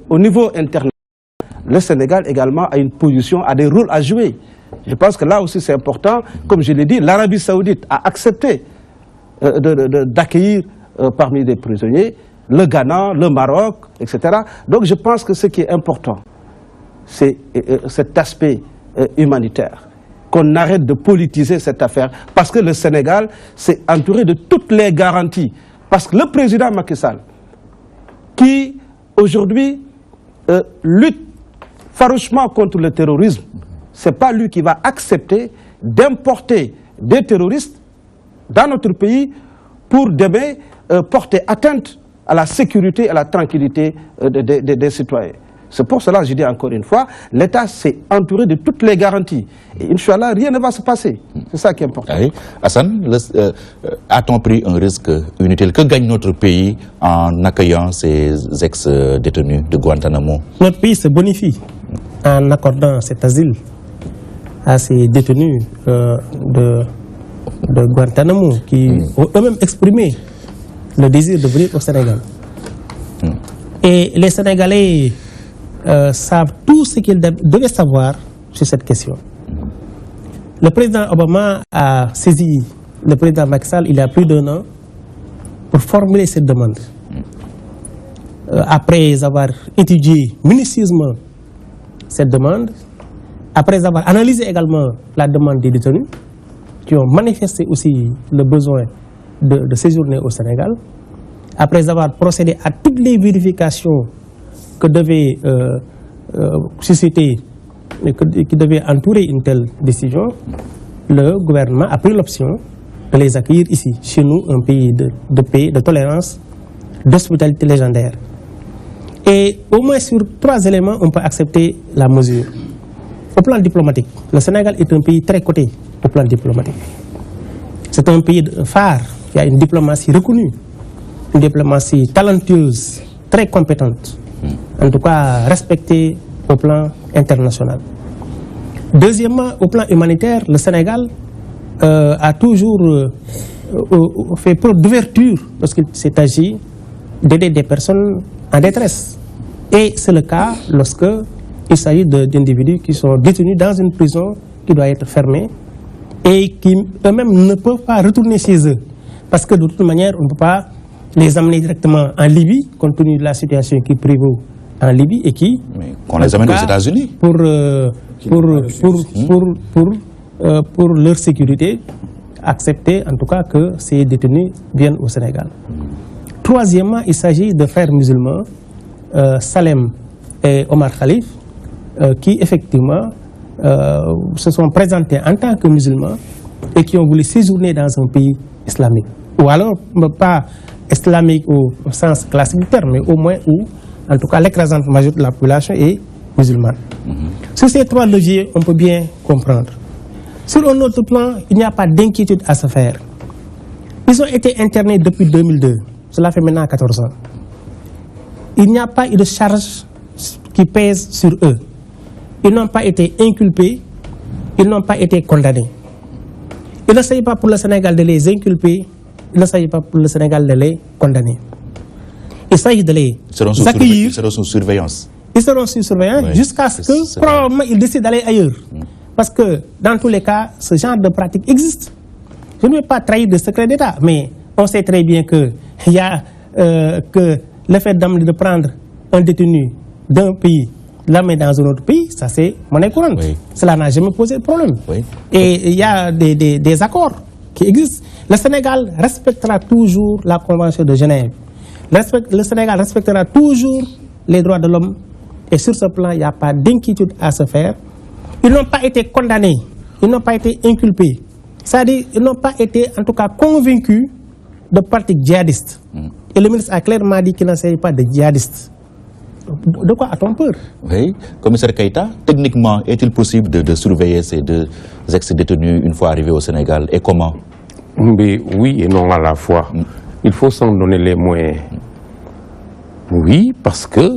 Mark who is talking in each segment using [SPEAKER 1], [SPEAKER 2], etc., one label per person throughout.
[SPEAKER 1] Au niveau international, le Sénégal également a une position, a des rôles à jouer. Je pense que là aussi c'est important. Comme je l'ai dit, l'Arabie Saoudite a accepté d'accueillir parmi les prisonniers le Ghana, le Maroc, etc. Donc je pense que ce qui est important, c'est cet aspect humanitaire. Qu'on arrête de politiser cette affaire, parce que le Sénégal s'est entouré de toutes les garanties. Parce que le président Macky Sall, qui aujourd'hui lutte farouchement contre le terrorisme, ce n'est pas lui qui va accepter d'importer des terroristes dans notre pays pour demain porter atteinte à la sécurité et à la tranquillité des citoyens. C'est pour cela que je dis encore une fois, l'État s'est entouré de toutes les garanties. Et Inch'Allah, rien ne va se passer. C'est ça qui est important.
[SPEAKER 2] Oui. Hassan, a-t-on pris un risque inutile? Que gagne notre pays en accueillant ces ex-détenus de Guantanamo?
[SPEAKER 3] Notre pays se bonifie en accordant cet asile à ces détenus de Guantanamo qui ont eux-mêmes exprimé le désir de venir au Sénégal. Et les Sénégalais savent tout ce qu'ils devaient savoir sur cette question. Le président Obama a saisi le président Macky Sall il y a plus d'1 an pour formuler cette demande. Après avoir étudié minutieusement cette demande, après avoir analysé également la demande des détenus, qui ont manifesté aussi le besoin de séjourner au Sénégal, après avoir procédé à toutes les vérifications que devait susciter, qui devait entourer une telle décision, le gouvernement a pris l'option de les accueillir ici, chez nous, un pays de paix, de tolérance, d'hospitalité légendaire. Et au moins sur 3 éléments, on peut accepter la mesure. Au plan diplomatique, le Sénégal est un pays très coté au plan diplomatique. C'est un pays phare qui a une diplomatie reconnue, une diplomatie talentueuse, très compétente, en tout cas respectée au plan international. Deuxièmement, au plan humanitaire, le Sénégal a toujours fait preuve d'ouverture lorsqu'il s'est agi d'aider des personnes en détresse. Et c'est le cas lorsque il s'agit d'individus qui sont détenus dans une prison qui doit être fermée et qui eux-mêmes ne peuvent pas retourner chez eux. Parce que de toute manière, on ne peut pas les amener directement en Libye, compte tenu de la situation qui prévaut en Libye et qui...
[SPEAKER 2] Mais qu'on les amène aux États-Unis
[SPEAKER 3] pour leur sécurité, accepter en tout cas que ces détenus viennent au Sénégal. Troisièmement, il s'agit de frères musulmans, Salem et Omar Khalif, qui effectivement se sont présentés en tant que musulmans et qui ont voulu séjourner dans un pays islamique. Ou alors, pas islamique au sens classique du terme, mais au moins où, en tout cas, l'écrasante majorité de la population est musulmane. Sur ces 3 leviers, on peut bien comprendre. Sur un autre plan, il n'y a pas d'inquiétude à se faire. Ils ont été internés depuis 2002. Cela fait maintenant 14 ans. Il n'y a pas eu de charge qui pèse sur eux. Ils n'ont pas été inculpés, ils n'ont pas été condamnés. Il ne s'agit pas pour le Sénégal de les inculper, il ne s'agit pas pour le Sénégal de les condamner. Il s'agit de les accueillir.
[SPEAKER 2] Ils seront sous surveillance.
[SPEAKER 3] Ils seront sous surveillance jusqu'à ce que probablement ils décident d'aller ailleurs. Parce que dans tous les cas, ce genre de pratique existe. Je ne vais pas trahir de secret d'État, mais on sait très bien que le fait de prendre un détenu d'un pays, l'amener dans un autre pays, ça c'est monnaie courante. Oui. Cela n'a jamais posé de problème. Oui. Et il y a des accords qui existent. Le Sénégal respectera toujours la Convention de Genève. Le Sénégal respectera toujours les droits de l'homme. Et sur ce plan, il n'y a pas d'inquiétude à se faire. Ils n'ont pas été condamnés, ils n'ont pas été inculpés. C'est-à-dire qu'ils n'ont pas été, en tout cas, convaincus de pratiques djihadistes. Et le ministre a clairement dit qu'il ne s'agit pas de djihadistes. De quoi a-t-on peur?
[SPEAKER 2] Oui, commissaire Keïta, techniquement, est-il possible de surveiller ces 2 ex-détenus une fois arrivés au Sénégal et comment?
[SPEAKER 4] Mais oui et non à la fois. Il faut s'en donner les moyens. Oui, parce que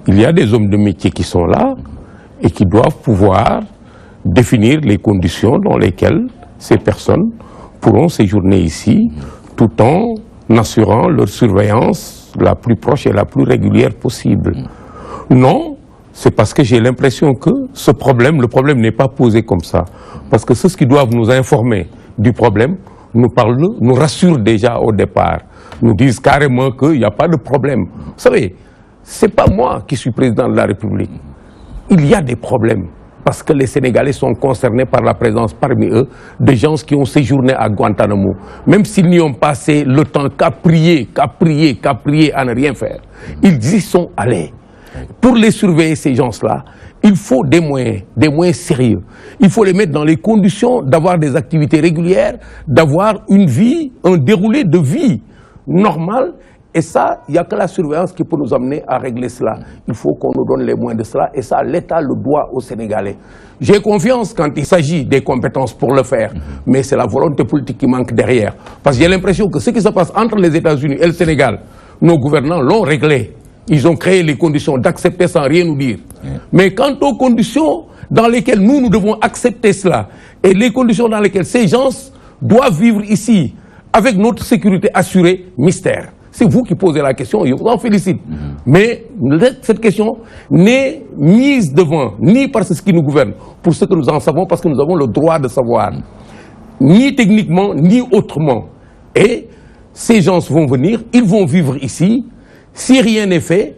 [SPEAKER 4] il y a des hommes de métier qui sont là et qui doivent pouvoir définir les conditions dans lesquelles ces personnes pourront séjourner ici tout en assurant leur surveillance la plus proche et la plus régulière possible. Non, c'est parce que j'ai l'impression que ce problème, le problème n'est pas posé comme ça. Parce que ceux qui doivent nous informer du problème nous rassurent déjà au départ. Nous disent carrément qu'il n'y a pas de problème. Vous savez, ce n'est pas moi qui suis président de la République. Il y a des problèmes. Parce que les Sénégalais sont concernés par la présence parmi eux de gens qui ont séjourné à Guantanamo. Même s'ils n'y ont passé le temps qu'à prier, à ne rien faire. Ils y sont allés. Pour les surveiller, ces gens-là, il faut des moyens sérieux. Il faut les mettre dans les conditions d'avoir des activités régulières, d'avoir une vie, un déroulé de vie normal. Et ça, il n'y a que la surveillance qui peut nous amener à régler cela. Il faut qu'on nous donne les moyens de cela. Et ça, l'État le doit aux Sénégalais. J'ai confiance quand il s'agit des compétences pour le faire. Mais c'est la volonté politique qui manque derrière. Parce que j'ai l'impression que ce qui se passe entre les États-Unis et le Sénégal, nos gouvernants l'ont réglé. Ils ont créé les conditions d'accepter sans rien nous dire. Mais quant aux conditions dans lesquelles nous devons accepter cela, et les conditions dans lesquelles ces gens doivent vivre ici, avec notre sécurité assurée, mystère. C'est vous qui posez la question, je vous en félicite. Mais cette question n'est mise devant, ni par ce qui nous gouverne, pour ce que nous en savons, parce que nous avons le droit de savoir. Ni techniquement, ni autrement. Et ces gens vont venir, ils vont vivre ici. Si rien n'est fait,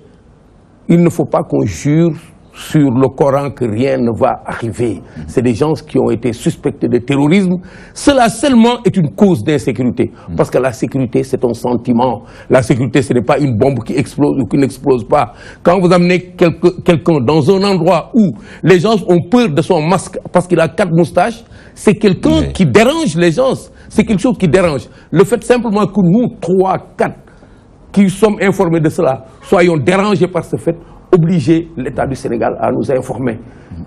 [SPEAKER 4] il ne faut pas qu'on jure sur le Coran que rien ne va arriver. C'est des gens qui ont été suspectés de terrorisme. Cela seulement est une cause d'insécurité. Parce que la sécurité, c'est un sentiment. La sécurité, ce n'est pas une bombe qui explose ou qui n'explose pas. Quand vous amenez quelqu'un dans un endroit où les gens ont peur de son masque parce qu'il a 4 moustaches, c'est quelqu'un qui dérange les gens. C'est quelque chose qui dérange. Le fait simplement que nous, 3, 4, qui sommes informés de cela, soyons dérangés par ce fait, obliger l'État du Sénégal à nous informer.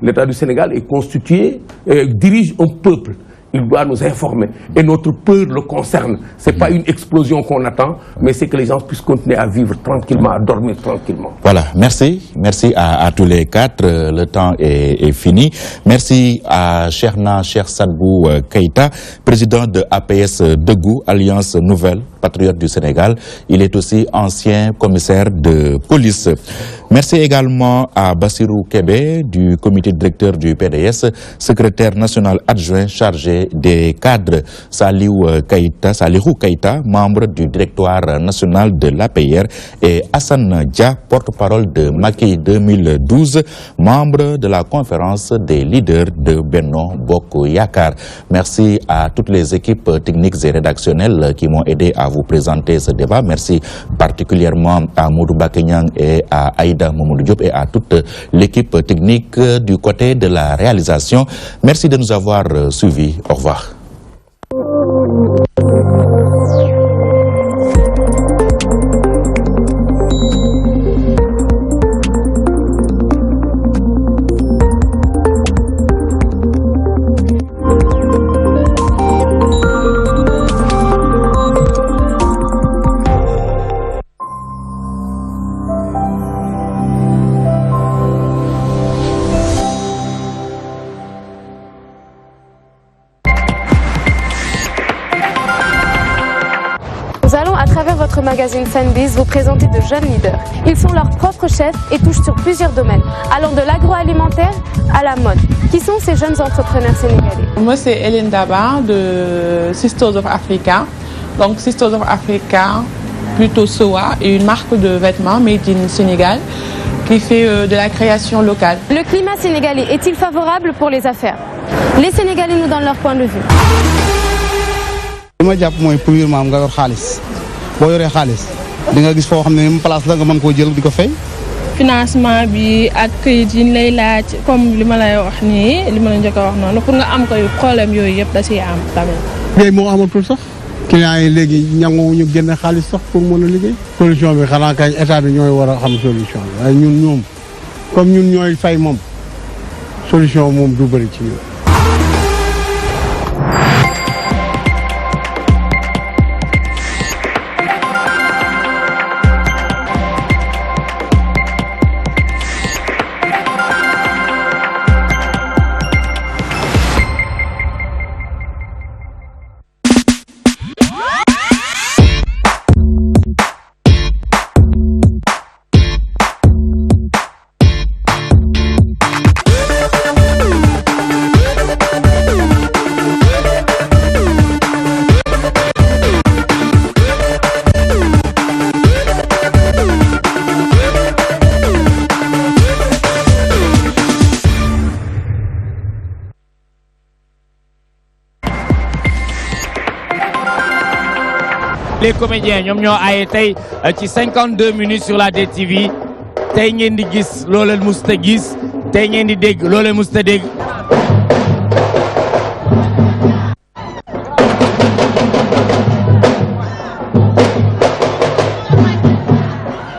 [SPEAKER 4] L'État du Sénégal est constitué, dirige un peuple. Il doit nous informer. Et notre peur le concerne. Ce n'est pas une explosion qu'on attend, mais c'est que les gens puissent continuer à vivre tranquillement, à dormir tranquillement.
[SPEAKER 2] Voilà, merci. Merci à tous les 4. Le temps est fini. Merci à Cherna Sadbou Keïta, président de APS Degou, Alliance Nouvelle Patriote du Sénégal. Il est aussi ancien commissaire de police. Merci également à Bassirou Kébé du comité directeur du PDS, secrétaire national adjoint chargé des cadres, Salihou Keïta, membre du directoire national de l'APR, et Hassan Dia, porte-parole de Macky 2012, membre de la conférence des leaders de Benno Bokk Yakaar. Merci à toutes les équipes techniques et rédactionnelles qui m'ont aidé à vous présenter ce débat. Merci particulièrement à Moudou Bakenyang et à Aïda Mamadou Diop et à toute l'équipe technique du côté de la réalisation. Merci de nous avoir suivis. Au revoir.
[SPEAKER 5] Magazine Sunbiz vous présenter de jeunes leaders. Ils sont leurs propres chefs et touchent sur plusieurs domaines, allant de l'agroalimentaire à la mode. Qui sont ces jeunes entrepreneurs sénégalais?
[SPEAKER 6] Moi, c'est Hélène Daba de Sisters of Africa. Donc, Sisters of Africa, plutôt SOA, est une marque de vêtements made in Sénégal qui fait de la création locale.
[SPEAKER 5] Le climat sénégalais est-il favorable pour les affaires? Les Sénégalais nous donnent leur point de vue.
[SPEAKER 7] boo yoree xaalis di nga gis foo xam ne place la nga mën koo jël di ko fay.
[SPEAKER 8] financement bi ak këyit yi ñu lay laaj comme li ma lay wax nii li ma la njëkk a wax noonu pour nga am ko problème yooyu yëpp da ciy am tamit.
[SPEAKER 7] liggéey moo amatul sax clients yi léegi ñangu ñu génne xaalis sax pour mën a liggéey. solution bi xanaa kañ état bi ñooy war a xam solution bi waaye ñun ñoom comme ñun ñooy fay moom solution moom du bëri ci ñun.
[SPEAKER 9] Les comédiens ñoom ñoo aaye tey ci 52 minutes sur la DTV tey ngeen di gis loo leen musta gis tey ngeen di dégg loo leen musta dégg.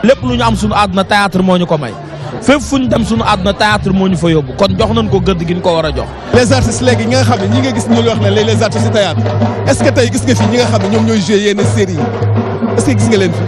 [SPEAKER 9] lépp lu ñu am suñu àdduna théâtre moo ñu ko may fépp fu ñu dem suñu àdduna théâtre moo ñu fa yóbbu kon jox nañ ko gëdd gi ñu ko war a jox.
[SPEAKER 10] les artistes léegi ñi nga xam ne ñi nga gis ñu wax ne les artistes du théâtre est-ce que tey gis nga fi ñi nga xam ne ñoom ñooy jouer yenn séries yi est-ce que gis nga leen fi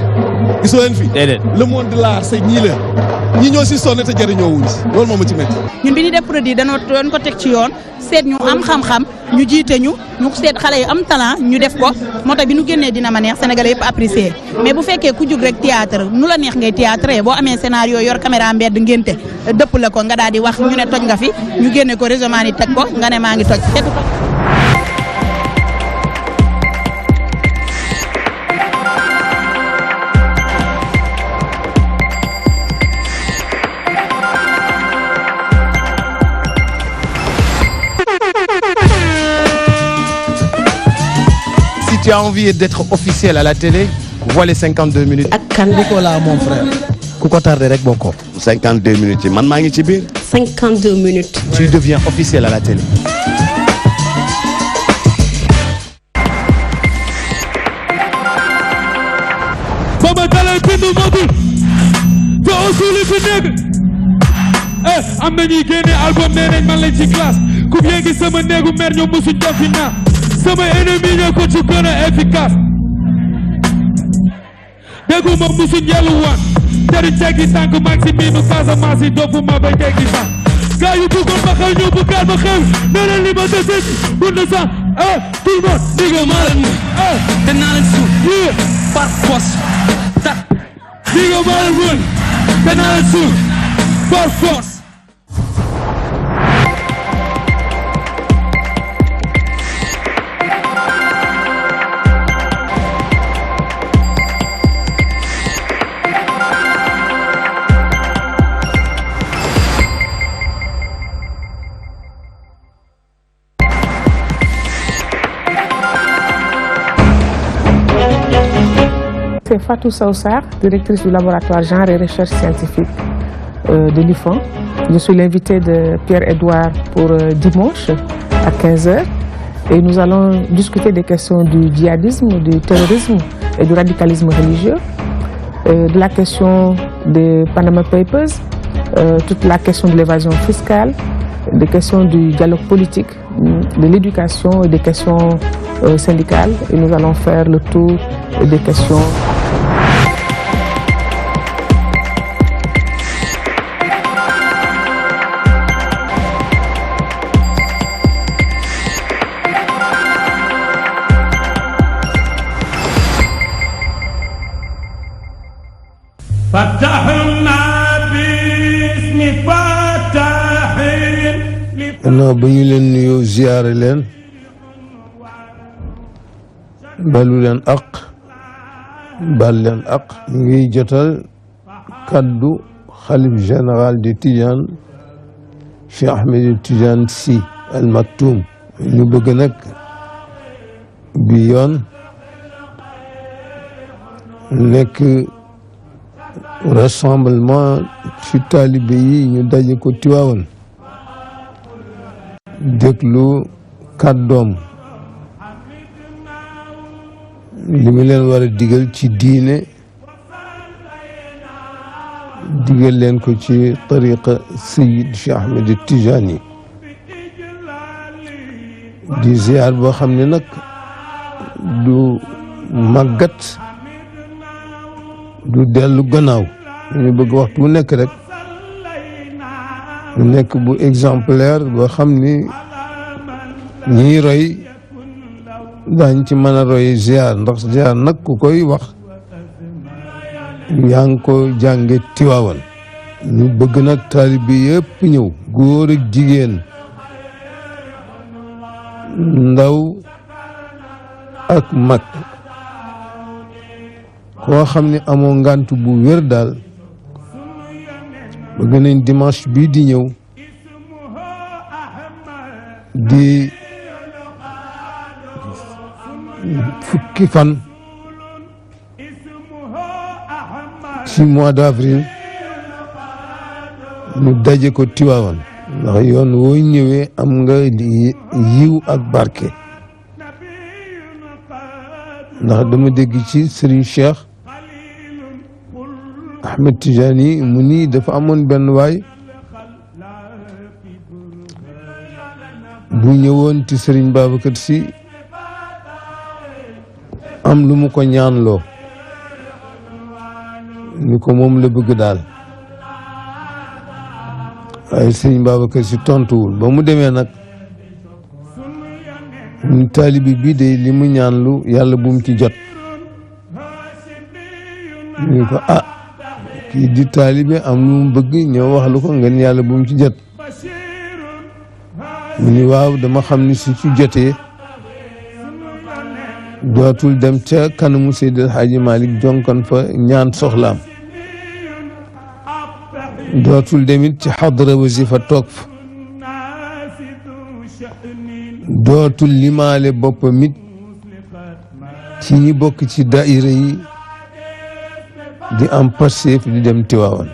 [SPEAKER 10] gisoo leen fi.
[SPEAKER 9] déedéet
[SPEAKER 10] le monde de l'art c'est ñii la ñi ñoo si sonn te jëriñoo wuñ si loolu moo ma ci métti.
[SPEAKER 11] ñun bi ñu def produit dañoo doon ko teg ci yoon seet ñu am xam-xam ñu jiite ñu seet xale yu am talent ñu def ko moo tax bi ñu génnee dina ma neex Sénégalais yëpp apprécier mais bu fekkee ku jug rek théâtre nu la neex ngay théâtre boo amee scénario yor caméra mbedd ngénte dëpp la ko nga daal di wax ñu ne toj nga fi ñu génne ko résumé ni teg ko nga ne maa ngi toj seetu ko.
[SPEAKER 10] Tu as envie d'être officiel à la télé, vois les 52 minutes.
[SPEAKER 12] ak kan Nicolas mon frère.
[SPEAKER 10] ku ko tardé rek boo ko. 52 minutes yi man maa ngi ci biir.
[SPEAKER 12] 52 minutes.
[SPEAKER 10] Tu deviens officiel à la télé.
[SPEAKER 13] Fama dalal bindu magul te aussi li fi nekk am na ñuy génne album nee nañ man lañ ci classe ku yéegi sama néegu mer ñoom musuñ def fi naa sama ennemi ñoo ko ci gën a efficace dégguma musuñ yelluwaan teri teggi tànk mag si miinu Casamance yi doppuma bay teggi sax gaa yu bëggoon ma xew ñoo bëggaat ma xew nee na li ma dese pour ne sax tout le monde digga maa leen te naa leen suuf par force digga maa leen mën te naa leen suuf par force.
[SPEAKER 14] C'est Fatou Saoussar, directrice du laboratoire genre et recherche scientifique de l'IFAN. Je suis l'invité de Pierre-Edouard pour dimanche à 15h et nous allons discuter des questions du djihadisme, du terrorisme et du radicalisme religieux, de la question des Panama Papers, toute la question de l'évasion fiscale, des questions du dialogue politique, de l'éducation et des questions syndicales. Et nous allons faire le tour des questions.
[SPEAKER 7] gannaaw ba ñu leen nuyoo ziyaare leen balu leen aq bal leen aq ngi jotal kaddu xalif général de Tidiane Cheikh Ahmed Tidiane Sy Al Maktoum ñu bëgg nag bi yoon nekk rassemblement ci taalibe yi ñu daje ko Tiwaawan déglu kàddoom li mu leen war a digal ci diine digal leen ko ci tariqa Seyid Cheikh Ahmed Tijani di ziar boo xam ne nag du màggat du dellu gannaaw ñu bëgg waxtu bu nekk rek mu nekk bu exemplaire boo xam ni ñiy roy daañ ci mën a roy ziar ndax ziar nag ku koy wax yaa ngi ko jànge Tiwaawan ñu bëgg nag taalibe yëpp ñëw góor ak jigéen ndaw ak mag koo xam ne amoo ngant bu wér daal bëgg nañ dimanche bii di ñëw di fukki fan
[SPEAKER 15] ci mois d'avril ñu daje ko Tiwaawan ndax yoon woo ñëwee am nga yiw ak barke ndax dama dégg ci Serigne Cheikh Ahmed Tijani mu ni dafa amoon benn waay bu ñëwoon ci Serigne Babacar Sy am lu mu ko ñaanloo ni ko moom la bëgg daal waaye Serigne Babacar Sy tontuwul ba mu demee nag ñu taalibi bi de li mu ñaanlu yàlla bu mu ci jot ñu ko kii di taalibe am lu mu bëgg ñëw wax lu ko ngeen yàlla bu mu ci jot mu ni waaw dama xam ni su ci jotee dootul dem ca kanamu Seydi El Hadji Malick jonkon fa ñaan soxlaam dootul demit ci xadra wasifa toog fa dootul limaale boppam it ci ñi bokk ci daayira yi di am passeef di dem Tiwaawan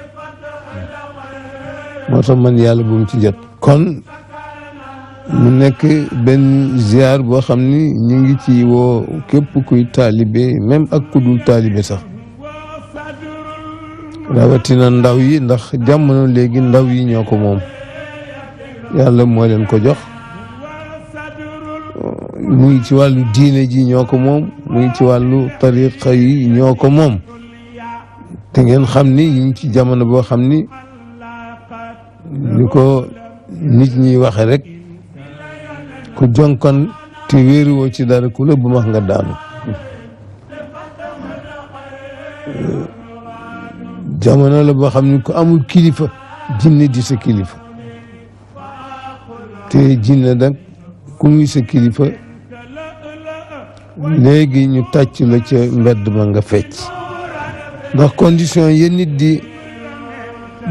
[SPEAKER 15] moo tax man yàlla bu mu ci jot kon mu nekk benn ziar boo xam ni ñu ngi ci woo képp kuy taalibe même ak ku dul taalibe sax rawatina ndaw yi ndax jamono léegi ndaw yi ñoo ko moom yàlla moo leen ko jox muy ci wàllu diine ji ñoo ko moom muy ci wàllu tariqa yi ñoo ko moom te ngeen xam ni ñu ngi ci jamono boo xam ni ni ko nit ñi waxe rek ku jonkon te wéeruwoo ci dara ku la bu max nga daanu jamono la boo xam ni ku amul kilifa jinne di sa kilifa te jinne nag ku muy sa kilifa léegi ñu tàcc la ca mbedd ma nga fecc ndax condition yi nit di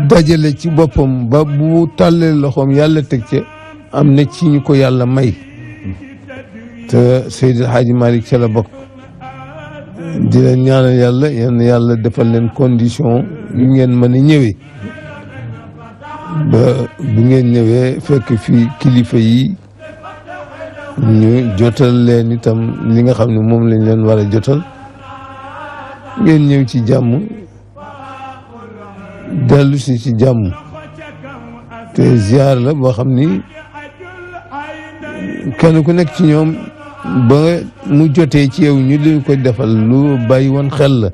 [SPEAKER 15] dajale ci boppam ba bu tàllee loxoom yàlla teg ca am na ci ñu ko yàlla may te Seydi El Hadji Malick ca la bokk di leen ñaanal yàlla yenn yàlla defal leen condition yu ngeen mën a ñëwee ba bu ngeen ñëwee fekk fii kilifa yi ñu jotal leen itam li nga xam ne moom lañ leen war a jotal ngeen ñëw ci jàmm dellu si ci jàmm te ziar la boo xam ni kenn ku nekk ci ñoom ba mu jotee ci yow ñu di ko defal lu bàyyi woon xel la